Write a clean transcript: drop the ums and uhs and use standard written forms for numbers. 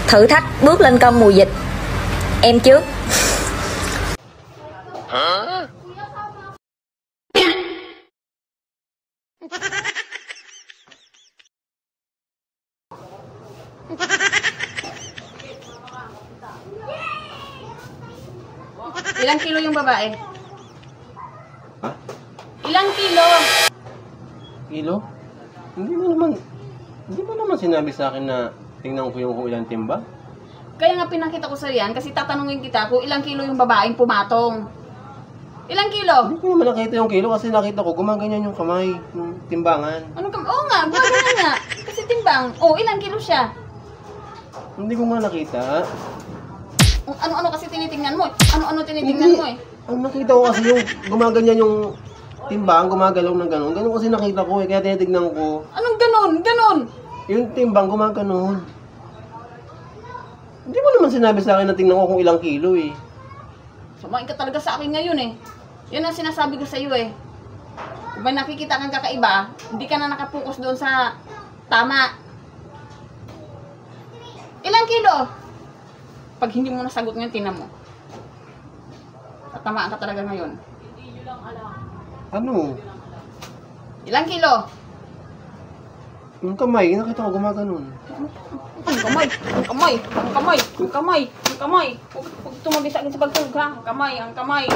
Thử thách bước lên cơn mùa dịch. Em trước. Ilang kilo yung babae? Ha? Ilang kilo? Kilo? Hindi mo naman sinabi sa akin na tingnan ko yung kung ilang timba. Kaya nga pinakita ko sa yan kasi tatanungin kita kung ilang kilo yung babaeng pumatong. Ilang kilo? Hindi ko naman nakita yung kilo kasi nakita ko gumaganyan yung kamay, yung timbangan. Oo nga, gagawin nga. Kasi timbang. Ilang kilo siya? Hindi ko nga nakita. Ano-ano kasi tinitingnan mo eh. Ano-ano tinitingnan mo eh. Ang nakita ko kasi yung gumaganyan yung timbang, gumagalaw ng gano'n. Gano'n kasi nakita ko eh, kaya tinitignan ko. Anong ganon? Ganon? Yung timbang gumaganon. Hindi mo naman sinabi sa akin na tingnan ko kung ilang kilo eh. Samain ka talaga sa akin ngayon eh. Yan ang sinasabi ko sa iyo eh. Kung may nakikita kang kakaiba, hindi ka na nakapokus doon sa tama. Ilang kilo? Pag hindi mo nasagot ngayon, tinan mo. Tatamaan ka talaga ngayon. Ano? Ilang kilo? Yung kamay, nakita ko gumaganon. Ang kamay, ang kamay, ang kamay, ang kamay, ang kamay. Huwag tumabi sa akin sa pagtulog ha. Ang kamay, ang kamay.